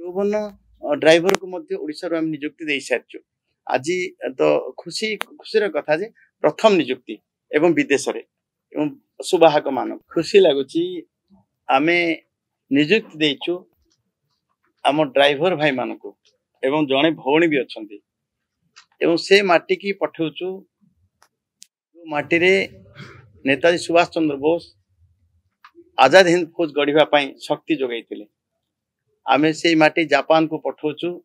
Driver को ओडिशा आम नियुक्ति दे सारी आज तो खुशी कथा जे प्रथम नियुक्ति एवं विदेश रे एवं सुवाहक मान खुशी लगुच आमे नियुक्ति देचु आम ड्राइवर भाई मान को एवं जड़े भौणी भी अच्छा एवं से माटी की पठाऊचु माटी रे नेताजी सुभाष चंद्र बोस आजाद हिंद फौज गढ़ा शक्ति जोगाई आमे से माटी जापान को पठाऊचु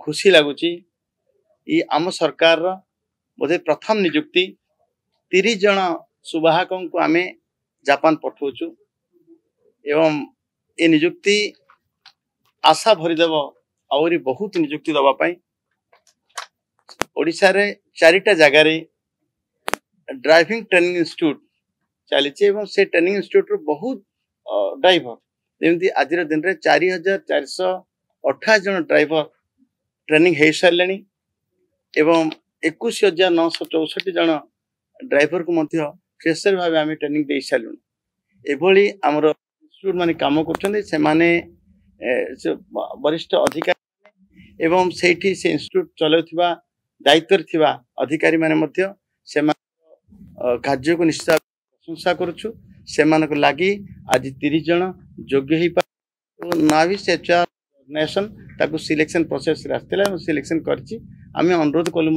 खुशी लगुच ये आम सरकार बोधे प्रथम नियुक्ति 30 जन सुवाहकों को आमे जापान पठाऊचु एवं ये नियुक्ति आशा भरीदेव आहरी बहुत नियुक्ति दवापाई ओडिशा रे 4टा जगार ड्राइविंग ट्रेनिंग इंस्टीट्यूट चली से ट्रेनिंग इंस्टीट्यूट बहुत ड्राइवर जमी आज दिन में 4428 जन ड्राइवर ट्रेनिंग हो सारे एवं 21,964 जन ड्राइवर को फ्रेशर भाव आम ट्रेनिंग दे सारूँ एभली आमर इंस्टीट्यूट माने काम कर वरिष्ठ अधिकारी एवं से इंस्टीट्यूट चलाउथिबा दायित्व थिबा अधिकारी माने कार्य को निश्चित प्रशंसा करुछु से लगी आज 30 जन योग्य हो नावी ऑर्गेनाइजेशन ताकू सिलेक्शन प्रोसेस आसला सिलेक्शन करछि आमे अनुरोध कलु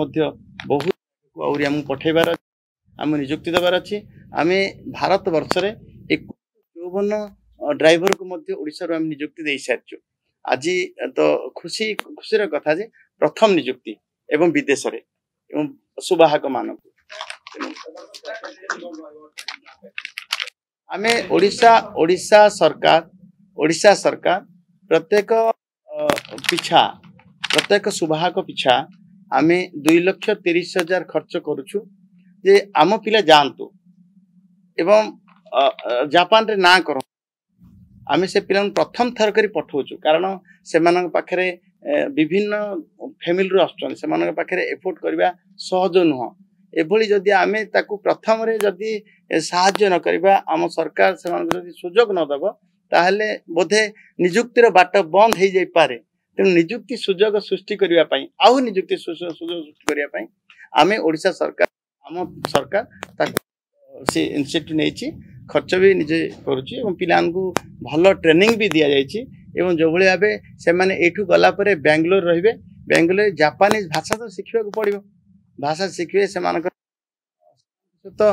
बहुत आउरी आम पठेबार आम नियुक्ति देवार अच्छी आम भारत वर्ष रे 51 ड्राइवर को ओडिशा आम नियुक्ति दे सारी आज तो खुशी कथा जे प्रथम नियुक्ति एवं विदेश रे एवं सुवाहक मान आमे ओडिशा सरकार प्रत्येक सुवाहक पिछा आमे 2,30,000 खर्च करुछु जे आम पिला जानतु एवं जापान रे ना कर आमे से पिला प्रथम थर करी पठाऊचु कारण से पाखरे विभिन्न फैमिली आसुछन से पाखरे एफोर्ड करबा सहज नुह एभली जदि आमे ताकू प्रथम रे जदि साहाय्य न करबा आम सरकार से सुजोग न दब ताहले बोधे नियुक्तिर बाट बंद हो जाई पारे तेणु नियुक्ति सुजोग सृष्टि करबा पई आउ नियुक्ति सुजोग सृष्टि करबा पई आमे ओडिशा सरकार आम सरकार ताकू से इंस्टीट्यूट नेछि खर्च भी निजे करुछि एवं पिलान को भल ट्रेनिंग भी दिया जाइछि एवं जो भली भाबे से माने एठू गला परे बेंगलोर रहिबे बेंगलोर जापानीज भाषा तो शिखिबा को पड़िबो भाषा शिखिबे से मानक तो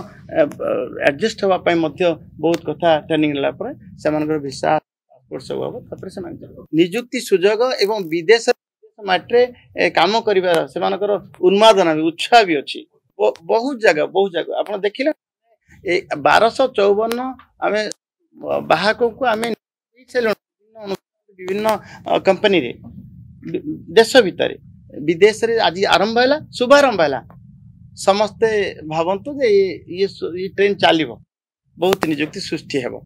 एडजस्ट होबा पई मध्य बहुत कथा ट्रेनिंग ला परे से मानकर वीसा पासपोर्ट सब हो तपर से मान नियुक्ति सुजोग एवं विदेश माट्रे काम करिवार से मानकर उन्मादना भी उत्साह भी अछि बहुत जगह आपण देखिले 1254 आमे बाहाको को आमे विभिन्न कंपनी रे देश भीतर विदेश रे आज आरंभ हैला शुभारंभ हैला समस्ते भावंतु जे ये ट्रेन चलिबो बहुत नियुक्ति सृष्टि हेबो।